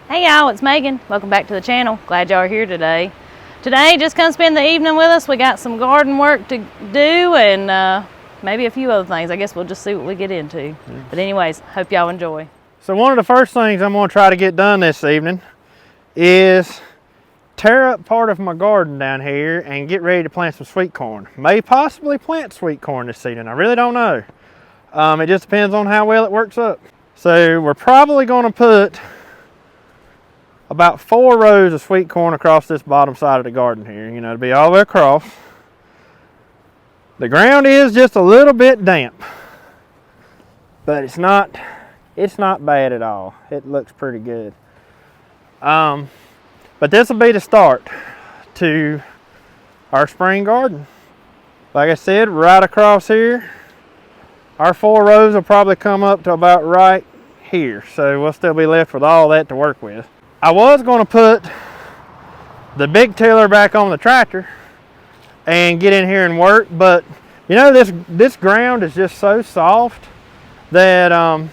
Hey y'all, it's Megan. Welcome back to the channel. Glad y'all are here today. Just come spend the evening with us. We got some garden work to do and maybe a few other things. I guess we'll just see what we get into. But anyways, hope y'all enjoy. So one of the first things I'm going to try to get done this evening is tear up part of my garden down here and get ready to plant some sweet corn. May possibly plant sweet corn this season. I really don't know. It just depends on how well it works up. So we're probably going to put about 4 rows of sweet corn across this bottom side of the garden here, you know, to be all the way across. The ground is just a little bit damp, but it's not bad at all. It looks pretty good. But this will be the start to our spring garden. Like I said, right across here, our 4 rows will probably come up to about right here. So we'll still be left with all that to work with. I was going to put the big tiller back on the tractor and get in here and work, but you know, this ground is just so soft that I'm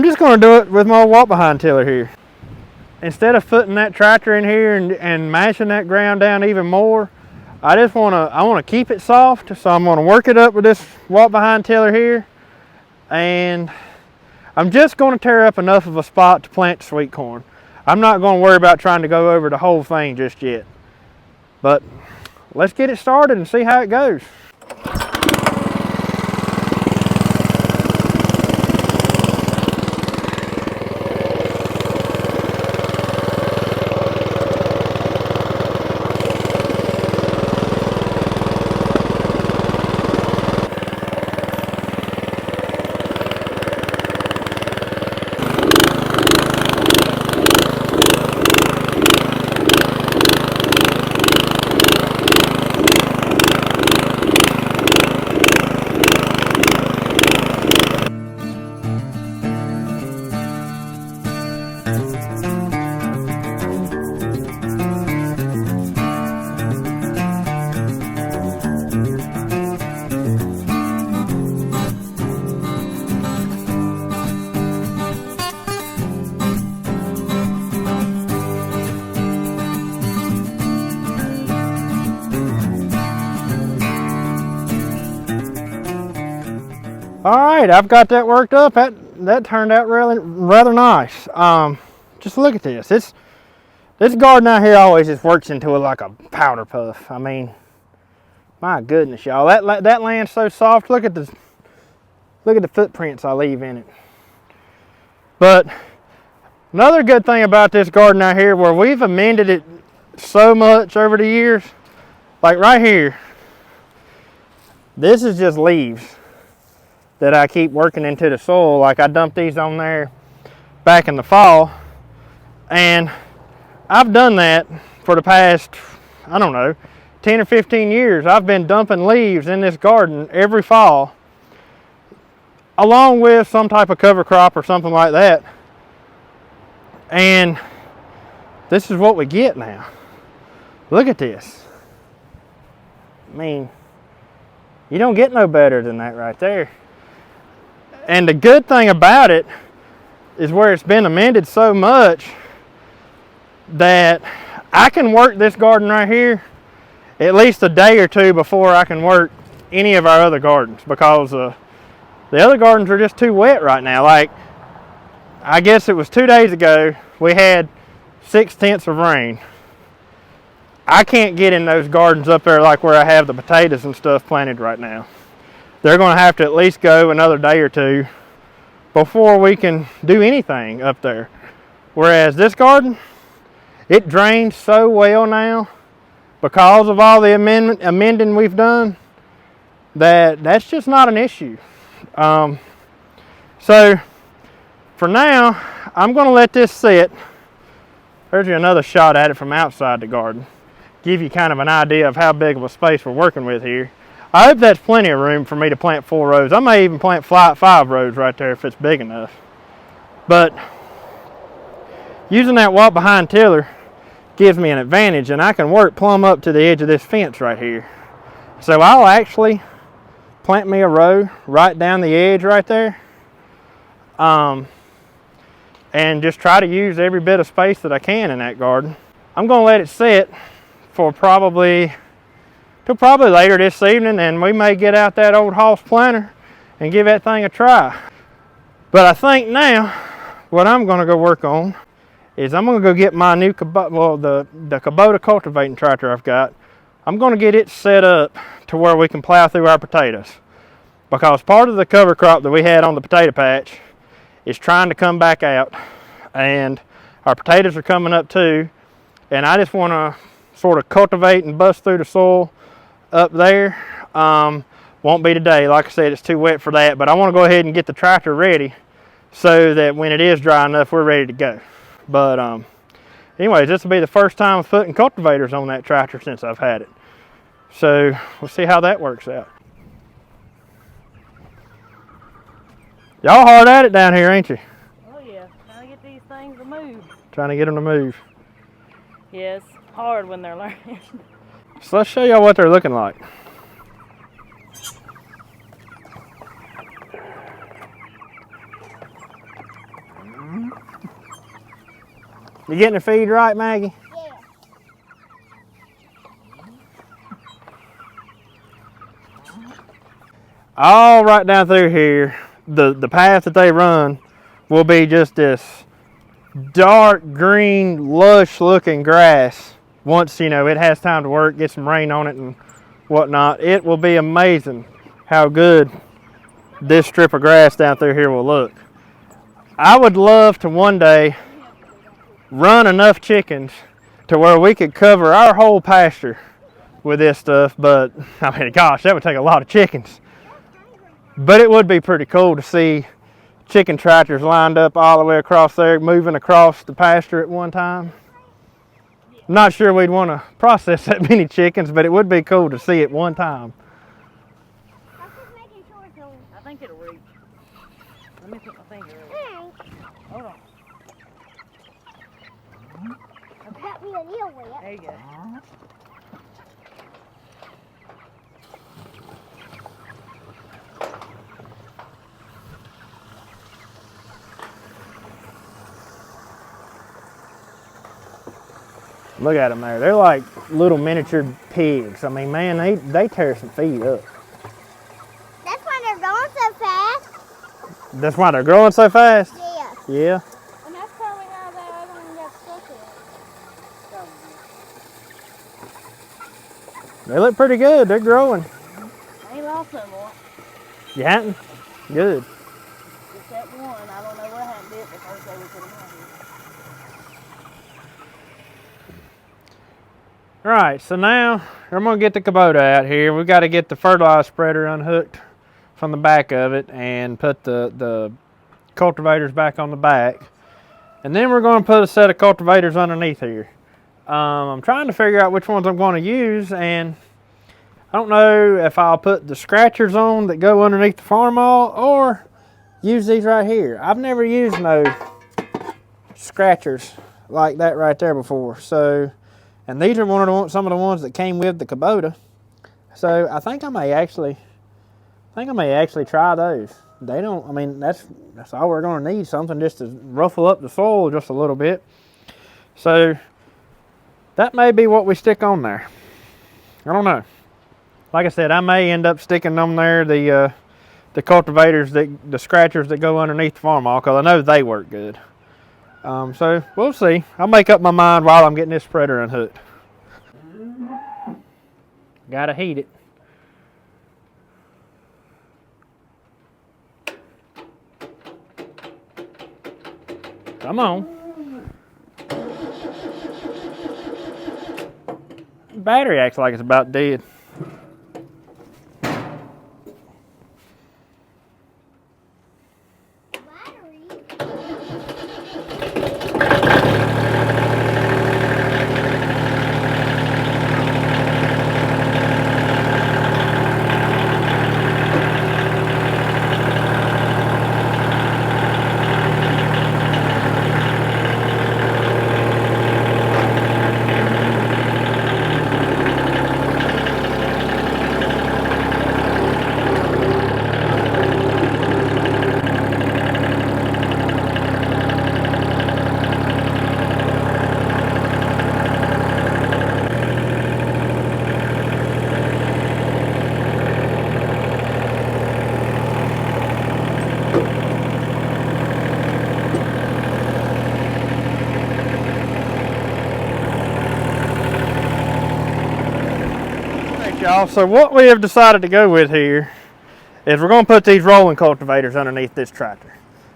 just going to do it with my walk-behind tiller here. Instead of putting that tractor in here and mashing that ground down even more, I want to keep it soft, so I'm going to work it up with this walk-behind tiller here, and I'm just going to tear up enough of a spot to plant sweet corn. I'm not going to worry about trying to go over the whole thing just yet. But let's get it started and see how it goes. All right, I've got that worked up. That turned out rather nice. Just look at this. This garden out here always just works into like a powder puff. I mean, my goodness, y'all. That land's so soft. Look at the footprints I leave in it. But another good thing about this garden out here, where we've amended it so much over the years, like right here, this is just leaves that I keep working into the soil. Like I dumped these on there back in the fall, and I've done that for the past, I don't know, 10 or 15 years. I've been dumping leaves in this garden every fall, along with some type of cover crop or something like that. And this is what we get now. Look at this. I mean, you don't get no better than that right there. And the good thing about it is where it's been amended so much that I can work this garden right here at least a day or two before I can work any of our other gardens, because the other gardens are just too wet right now. Like, I guess it was 2 days ago, we had 6/10 of rain. I can't get in those gardens up there like where I have the potatoes and stuff planted right now. They're going to have to at least go another day or two before we can do anything up there. Whereas this garden, it drains so well now because of all the amending we've done, that's just not an issue. So for now, I'm going to let this sit. There's another shot at it from outside the garden. Give you kind of an idea of how big of a space we're working with here. I hope that's plenty of room for me to plant 4 rows. I may even plant 5 rows right there if it's big enough. But using that walk behind tiller gives me an advantage, and I can work plumb up to the edge of this fence right here. So I'll actually plant me a row right down the edge right there. and just try to use every bit of space that I can in that garden. I'm gonna let it sit for probably later this evening, and we may get out that old Hoss planter and give that thing a try. But I think now what I'm gonna go work on is I'm gonna go get my new the Kubota cultivating tractor I've got. I'm gonna get it set up to where we can plow through our potatoes, because part of the cover crop that we had on the potato patch is trying to come back out, and our potatoes are coming up too, and I just want to sort of cultivate and bust through the soil up there. Won't be today, like I said, it's too wet for that, but I want to go ahead and get the tractor ready so that when it is dry enough, we're ready to go. But anyways, this will be the first time of putting cultivators on that tractor since I've had it, so we'll see how that works out. Y'all hard at it down here, ain't you? Oh yeah, trying to get these things to move. Trying to get them to move. Yeah, it's hard when they're learning. So let's show y'all what they're looking like. You getting the feed right, Maggie? Yeah. All right down through here, the path that they run will be just this dark green, lush looking grass. Once, you know, it has time to work, get some rain on it and whatnot, it will be amazing how good this strip of grass down through here will look. I would love to one day run enough chickens to where we could cover our whole pasture with this stuff, but I mean, gosh, that would take a lot of chickens. But it would be pretty cool to see chicken tractors lined up all the way across there, moving across the pasture at one time. I'm not sure we'd want to process that many chickens, but it would be cool to see it one time. I'm just making sure it's on. I think it'll reach. Let me put my finger in. Hey, Hold on. got me a needle with it. There you go. Look at them there. They're like little miniature pigs. I mean, man, they tear some feet up. That's why they're going so fast. That's why they're growing so fast? Yeah. Yeah. And that's probably how I don't even get stuck in. They look pretty good. They're growing. I ain't lost no more. You hadn't? Good. Just that one. I don't know what happened to it the first day we put them out here. All right, so now I'm gonna get the Kubota out here. We got to get the fertilizer spreader unhooked from the back of it and put the cultivators back on the back. And then we're gonna put a set of cultivators underneath here. I'm trying to figure out which ones I'm gonna use, and I don't know if I'll put the scratchers on that go underneath the farm all or use these right here. I've never used no scratchers like that right there before. So, and these are some of the ones that came with the Kubota. So I think I may actually try those. They don't, I mean, that's all we're gonna need, something just to ruffle up the soil just a little bit. So that may be what we stick on there. I don't know. Like I said, I may end up sticking on there the cultivators, the scratchers that go underneath the farm all, because I know they work good. So we'll see. I'll make up my mind while I'm getting this spreader unhooked. Gotta heat it. Come on. The battery acts like it's about dead. Alright y'all, so what we have decided to go with here is we're going to put these rolling cultivators underneath this tractor.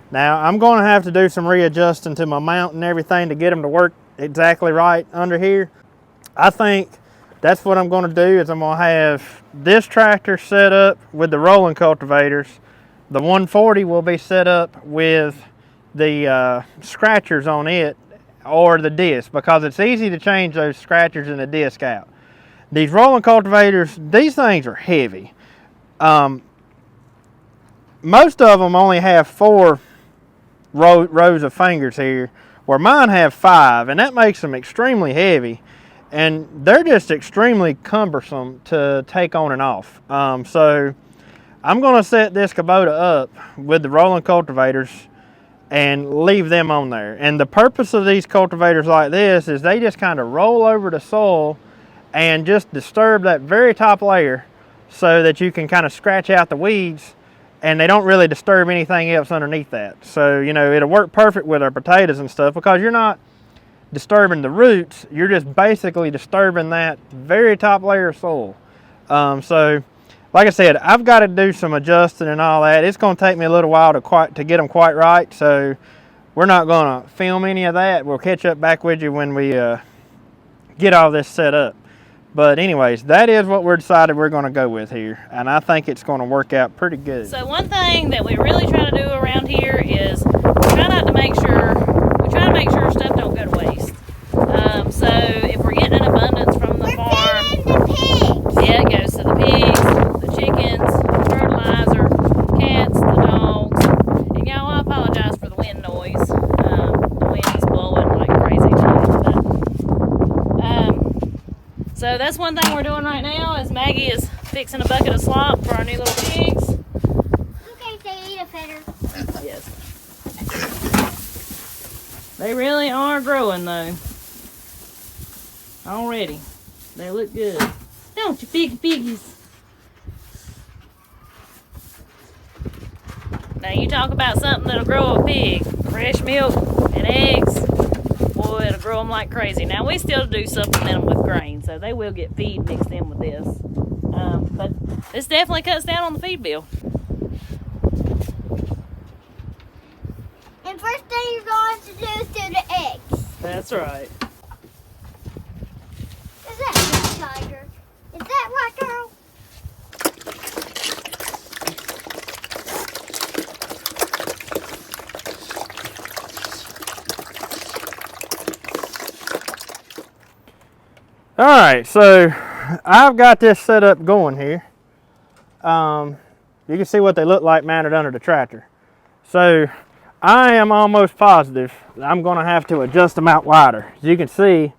Now I'm going to have to do some readjusting to my mount and everything to get them to work exactly right under here. I think that's what I'm going to do is I'm going to have this tractor set up with the rolling cultivators. The 140 will be set up with the scratchers on it or the disc, because it's easy to change those scratchers and the disc out. These rolling cultivators, these things are heavy. Most of them only have 4 rows of fingers here, where mine have 5, and that makes them extremely heavy, and they're just extremely cumbersome to take on and off. So I'm going to set this Kubota up with the rolling cultivators and leave them on there. And the purpose of these cultivators like this is they just kind of roll over the soil and just disturb that very top layer so that you can kind of scratch out the weeds, and they don't really disturb anything else underneath that. So, you know, it'll work perfect with our potatoes and stuff because you're not disturbing the roots, you're just basically disturbing that very top layer of soil. So, like I said, I've got to do some adjusting and all that. It's going to take me a little while to get them quite right, so we're not going to film any of that. We'll catch up back with you when we get all this set up. But anyways, that is what we're decided we're going to go with here, and I think it's going to work out pretty good. So one thing that we really try to do around here is we try to make sure stuff don't go to waste. So if we're getting an abundance from the farm, the pigs. Yeah, it goes to the pigs, the chickens, fertilizer, cats, the dogs. And y'all, I apologize for the wind noise. The wind is blowing like crazy today. So that's one thing we're doing right now is Maggie is fixing a bucket of slop for our new little pigs. Okay, they eat a feather. Yes. They really are growing though. Already. They look good. Don't you, big piggies? Now you talk about something that'll grow a pig. Fresh milk and eggs. Boy, it'll grow them like crazy. Now we still do supplement them with grain, so they will get feed mixed in with this. But this definitely cuts down on the feed bill. And first thing you're going to do is do the eggs. That's right. Is that big tiger? Is that right, girl? All right, so I've got this set up going here. You can see what they look like mounted under the tractor. So I am almost positive I'm going to have to adjust them out wider. As you can see,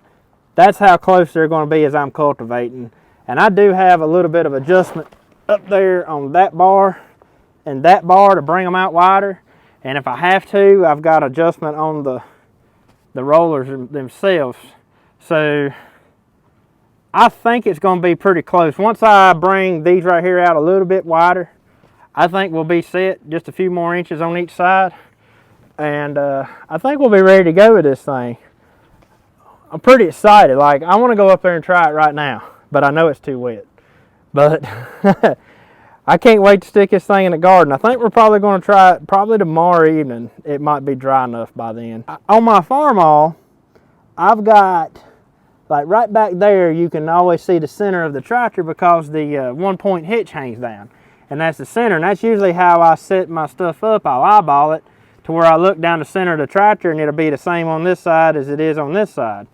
that's how close they're going to be as I'm cultivating. And I do have a little bit of adjustment up there on that bar and that bar to bring them out wider. And if I have to, I've got adjustment on the rollers themselves. So I think it's going to be pretty close. Once I bring these right here out a little bit wider, I think we'll be set just a few more inches on each side. And I think we'll be ready to go with this thing. I'm pretty excited. Like, I want to go up there and try it right now, but I know it's too wet. But I can't wait to stick this thing in the garden. I think we're probably going to try it probably tomorrow evening. It might be dry enough by then. On my farm all, I've got, like right back there, you can always see the center of the tractor because the 1-point hitch hangs down. And that's the center. And that's usually how I set my stuff up. I'll eyeball it to where I look down the center of the tractor and it'll be the same on this side as it is on this side.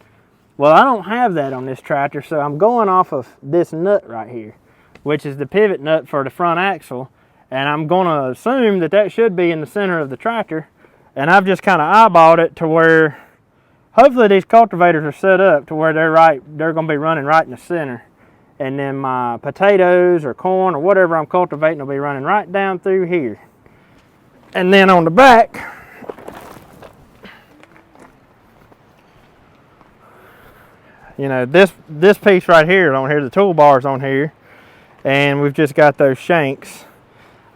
Well, I don't have that on this tractor, so I'm going off of this nut right here, which is the pivot nut for the front axle. And I'm going to assume that that should be in the center of the tractor. And I've just kind of eyeballed it to where hopefully these cultivators are set up to where they're going to be running right in the center. And then my potatoes or corn or whatever I'm cultivating will be running right down through here. And then on the back, you know, this piece right here on here, the toolbar's on here, and we've just got those shanks.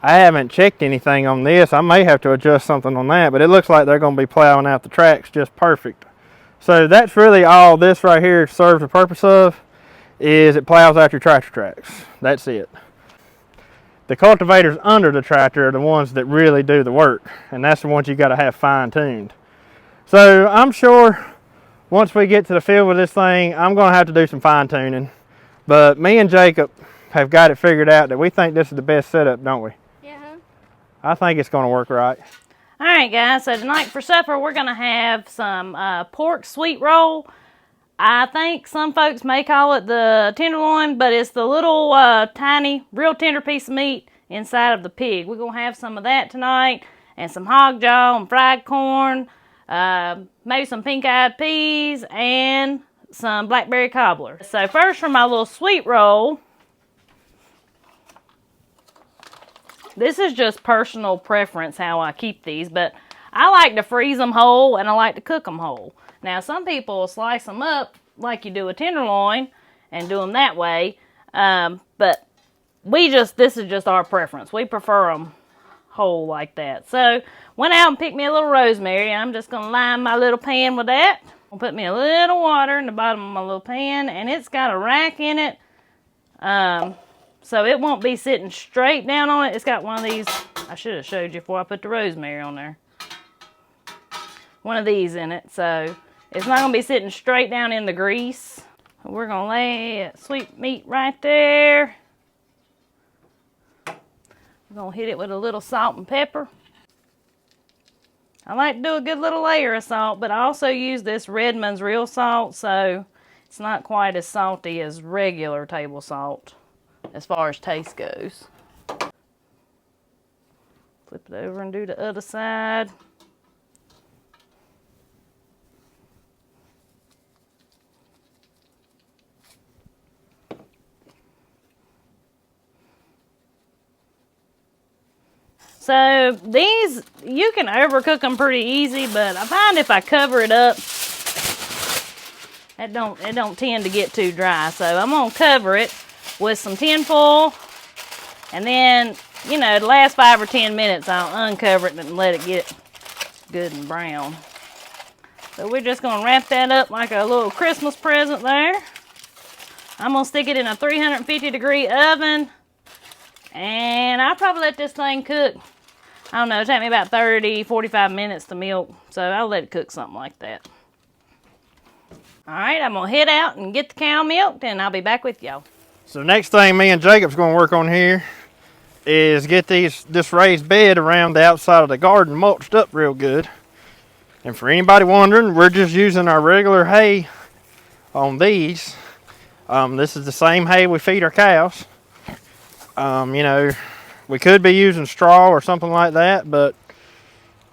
I haven't checked anything on this. I may have to adjust something on that, but it looks like they're going to be plowing out the tracks just perfect. So that's really all this right here serves the purpose of, is it plows out your tractor tracks. That's it. The cultivators under the tractor are the ones that really do the work, and that's the ones you got to have fine-tuned. So I'm sure once we get to the field with this thing, I'm going to have to do some fine-tuning. But me and Jacob have got it figured out that we think this is the best setup, don't we? Yeah. I think it's going to work right. All right, guys, so tonight for supper, we're going to have some pork sweet roll. I think some folks may call it the tenderloin, but it's the little tiny, real tender piece of meat inside of the pig. We're going to have some of that tonight, and some hog jaw and fried corn, maybe some pink-eyed peas, and some blackberry cobbler. So first, for my little sweet roll, this is just personal preference how I keep these, but I like to freeze them whole and I like to cook them whole. Now, some people slice them up like you do a tenderloin and do them that way, but this is just our preference. We prefer them whole like that. So, went out and picked me a little rosemary. I'm just going to line my little pan with that. I'll put me a little water in the bottom of my little pan, and it's got a rack in it, so it won't be sitting straight down on it. It's got one of these, I should have showed you before I put the rosemary on there. One of these in it, so it's not going to be sitting straight down in the grease. We're going to lay sweet meat right there. We're going to hit it with a little salt and pepper. I like to do a good little layer of salt, but I also use this Redmond's real salt, so it's not quite as salty as regular table salt as far as taste goes. Flip it over and do the other side. So these, you can overcook them pretty easy, but I find if I cover it up, it don't tend to get too dry. So I'm gonna cover it with some tin foil, and then, you know, the last 5 or 10 minutes I'll uncover it and let it get good and brown. So we're just gonna wrap that up like a little Christmas present there. I'm gonna stick it in a 350-degree oven, and I'll probably let this thing cook, I don't know, it'll take me about 30, 45 minutes to milk, so I'll let it cook something like that. All right, I'm gonna head out and get the cow milked, and I'll be back with y'all. So the next thing me and Jacob's going to work on here is get this raised bed around the outside of the garden mulched up real good. And for anybody wondering, we're just using our regular hay on these. This is the same hay we feed our cows. You know, we could be using straw or something like that, but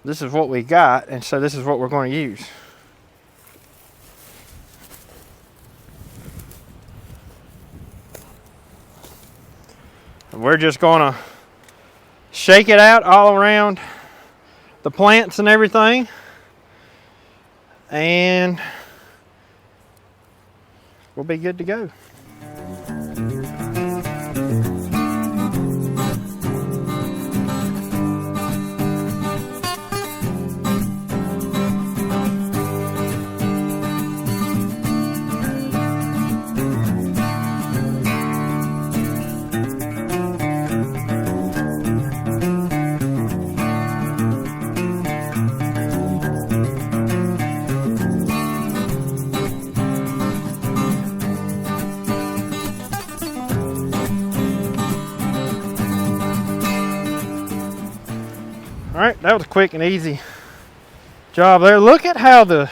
this is what we got, and so this is what we're going to use. And we're just going to shake it out all around the plants and everything, and we'll be good to go. Alright, that was a quick and easy job there. Look at how the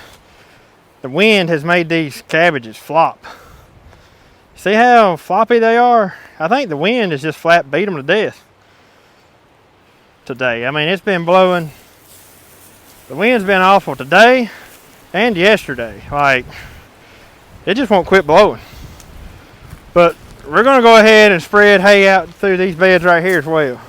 wind has made these cabbages flop. See how floppy they are? I think the wind has just flat beat them to death today. I mean, it's been blowing. The wind's been awful today and yesterday. Like, it just won't quit blowing. But we're going to go ahead and spread hay out through these beds right here as well.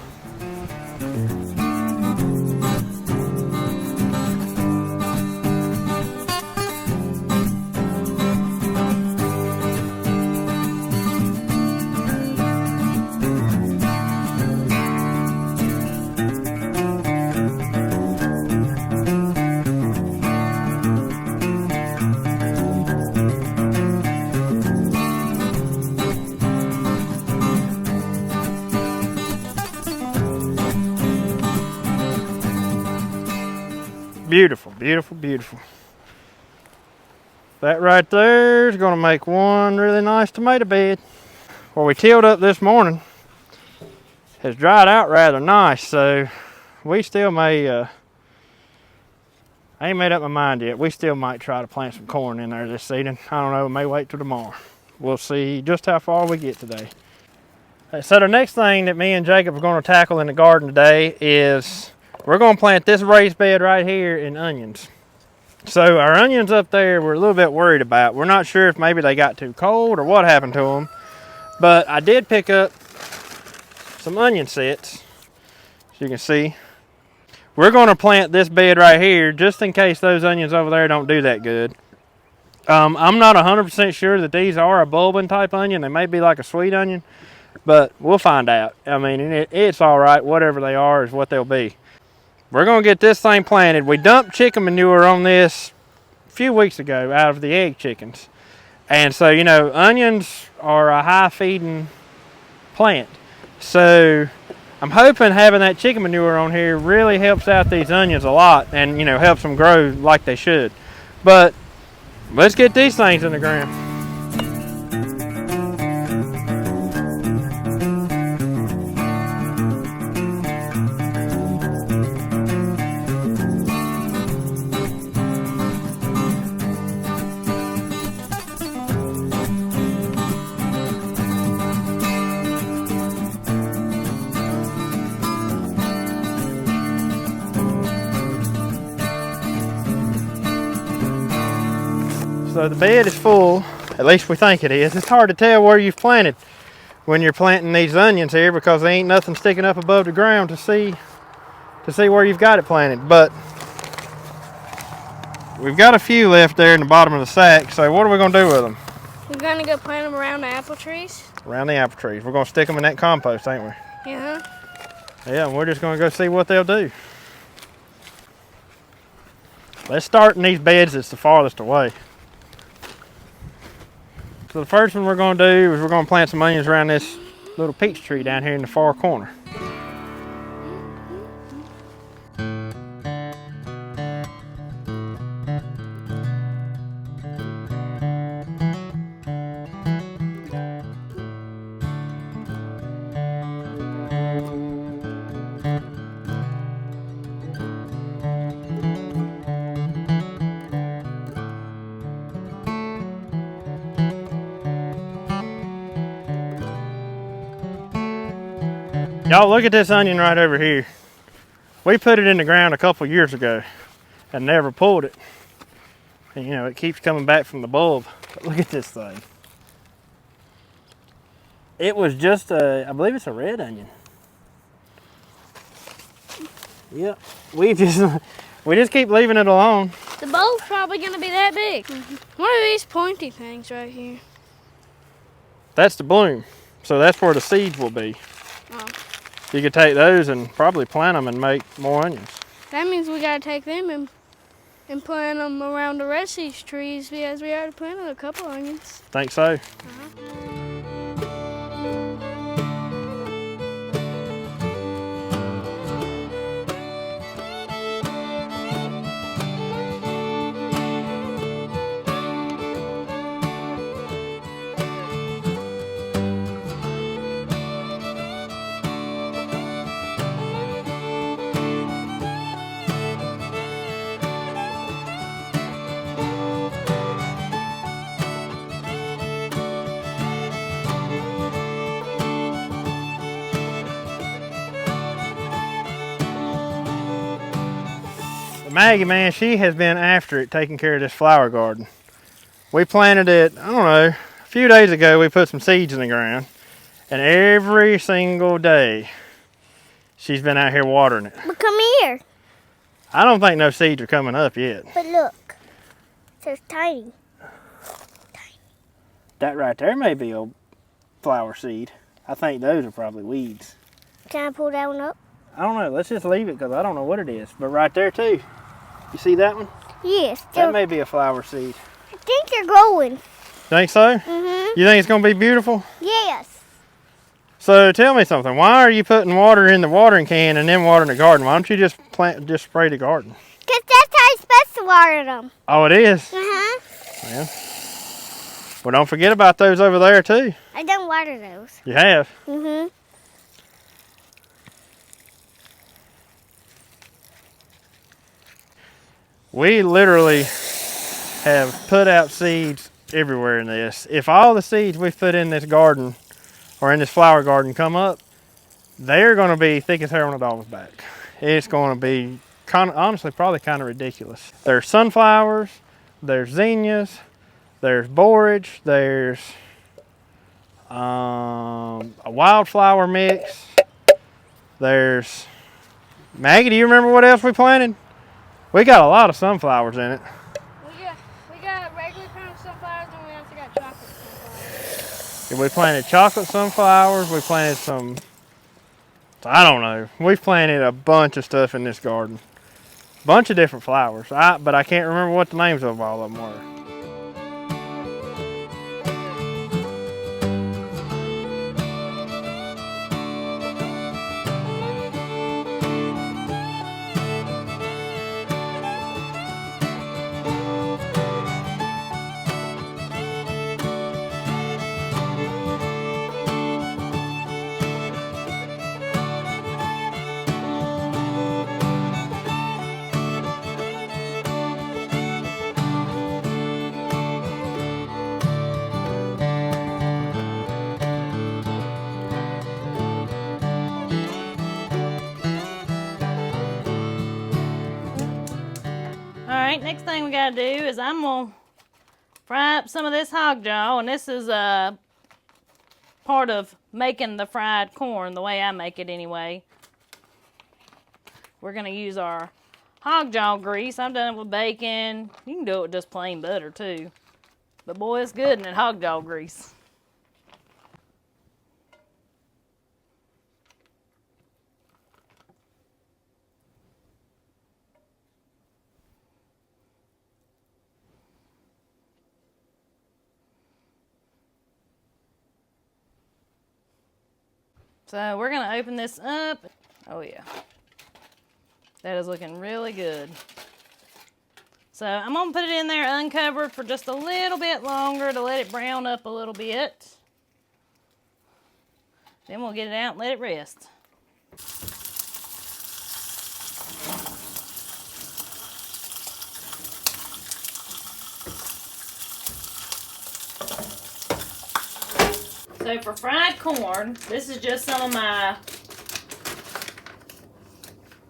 beautiful, beautiful, beautiful. That right there is going to make one really nice tomato bed. Where we tilled up this morning has dried out rather nice, so we still may, I ain't made up my mind yet. We still might try to plant some corn in there this season. I don't know, we may wait till tomorrow. We'll see just how far we get today. So the next thing that me and Jacob are going to tackle in the garden today is we're going to plant this raised bed right here in onions. So our onions up there we're a little bit worried about. We're not sure if maybe they got too cold or what happened to them. But I did pick up some onion sets, as you can see. We're going to plant this bed right here just in case those onions over there don't do that good. I'm not 100% sure that these are a bulbing type onion. They may be like a sweet onion, but we'll find out. I mean, it's all right. Whatever they are is what they'll be. We're going to get this thing planted. We dumped chicken manure on this a few weeks ago out of the egg chickens. And so, you know, onions are a high feeding plant. So I'm hoping having that chicken manure on here really helps out these onions a lot and, you know, helps them grow like they should. But let's get these things in the ground. So the bed is full, at least we think it is. It's hard to tell where you've planted when you're planting these onions here because there ain't nothing sticking up above the ground to see where you've got it planted. But we've got a few left there in the bottom of the sack, so what are we going to do with them? We're going to go plant them around the apple trees. Around the apple trees. We're going to stick them in that compost, ain't we? Yeah. Yeah, and we're just going to go see what they'll do. Let's start in these beds that's the farthest away. So the first one we're going to do is we're going to plant some onions around this little peach tree down here in the far corner. Y'all look at this onion right over here. We put it in the ground a couple years ago and never pulled it. And you know, it keeps coming back from the bulb. But look at this thing. It was just a, I believe it's a red onion. Yep, we just keep leaving it alone. The bulb's probably going to be that big. What are these pointy things right here? That's the bloom. So that's where the seeds will be. Oh. You could take those and probably plant them and make more onions. That means we got to take them and plant them around the rest of these trees because we already planted a couple onions. Think so? Maggie, man, she has been after it, taking care of this flower garden. We planted it, I don't know, a few days ago we put some seeds in the ground, and every single day she's been out here watering it. But come here. I don't think no seeds are coming up yet. But look, so tiny. That right there may be a flower seed. I think those are probably weeds. Can I pull that one up? I don't know, let's just leave it because I don't know what it is. But right there too, you see that one? Yes. That may be a flower seed. I think they're growing. Think so? Mm-hmm. You think it's going to be beautiful? Yes. So tell me something. Why are you putting water in the watering can and then watering the garden? Why don't you just spray the garden? Because that's how to water them. Oh, it is? Uh-huh. Yeah. Well, don't forget about those over there, too. I don't water those. You have? Mm-hmm. We literally have put out seeds everywhere in this. If all the seeds we put in this garden or in this flower garden come up, they're going to be thick as hair on a dog's back. It's going to be, honestly, probably kind of ridiculous. There's sunflowers, there's zinnias, there's borage, there's a wildflower mix, there's, Maggie, do you remember what else we planted? We got a lot of sunflowers in it. We got regular kind of sunflowers, and we also got chocolate sunflowers. We planted chocolate sunflowers. We planted some, I don't know. We've planted a bunch of stuff in this garden. Bunch of different flowers. But I can't remember what the names of all of them were. Alright, next thing we gotta do is I'm gonna fry up some of this hog jaw, and this is part of making the fried corn, the way I make it anyway. We're gonna use our hog jaw grease. I've done it with bacon. You can do it with just plain butter too. But boy, it's good in that hog jaw grease. So we're gonna open this up. Oh yeah, that is looking really good. So I'm gonna put it in there uncovered for just a little bit longer to let it brown up a little bit. Then we'll get it out and let it rest. So for fried corn, this is just some of my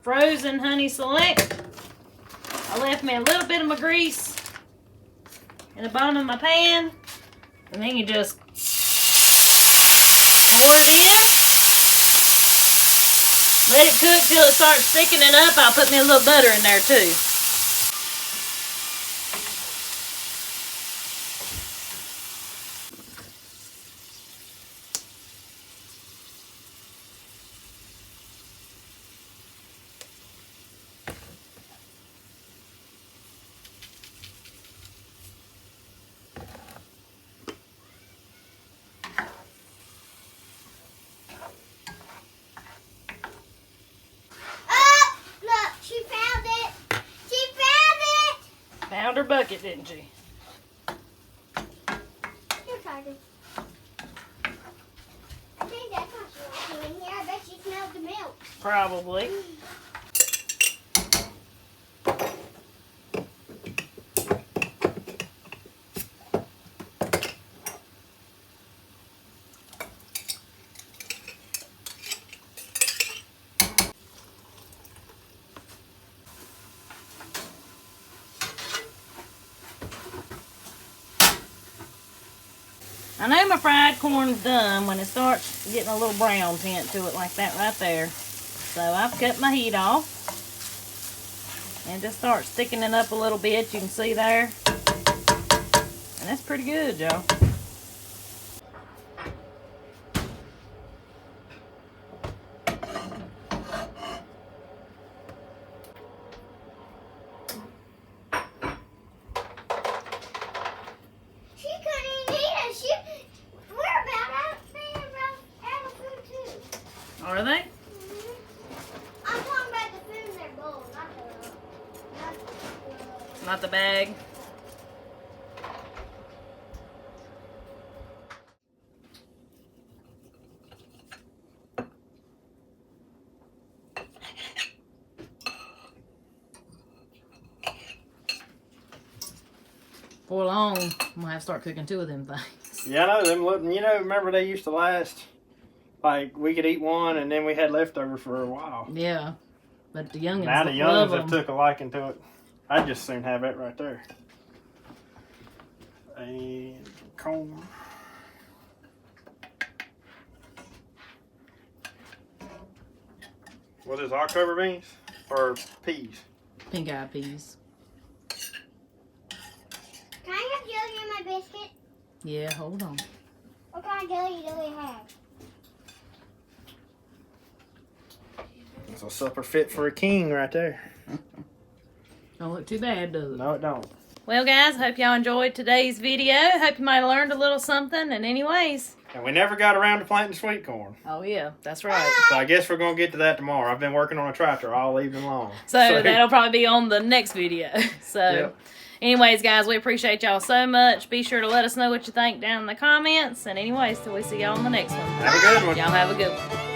frozen honey select. I left me a little bit of my grease in the bottom of my pan, and then you just pour it in. Let it cook till it starts thickening up. I'll put me a little butter in there too. Found her bucket, didn't she? You're talking. I think that's what she wants in here. I bet she smelled the milk. Probably. I know my fried corn's done when it starts getting a little brown tint to it like that right there. So I've cut my heat off. And just start sticking it up a little bit, you can see there. And that's pretty good, y'all. Are they? I'm talking about the food in their bowl, not the Before long, I'm gonna have to start cooking 2 of them things. Yeah, I know them. Remember they used to last. Like we could eat one, and then we had leftover for a while. Yeah, but the youngins Now the love youngins have them. took a liking to it. I just soon have that right there. And corn. What is October beans or peas? Pink-eyed peas. Can I have jelly in my biscuit? Yeah, hold on. What kind of jelly do we have? It's a supper fit for a king right there. Don't look too bad, does it? No, it don't. Well, guys, hope y'all enjoyed today's video. Hope you might have learned a little something. And anyways. And we never got around to planting sweet corn. Oh, yeah, that's right. So I guess we're going to get to that tomorrow. I've been working on a tractor all evening long. So that'll probably be on the next video. So Yep. anyways, guys, we appreciate y'all so much. Be sure to let us know what you think down in the comments. And anyways, till we see y'all on the next one. Have a good one. Y'all have a good one.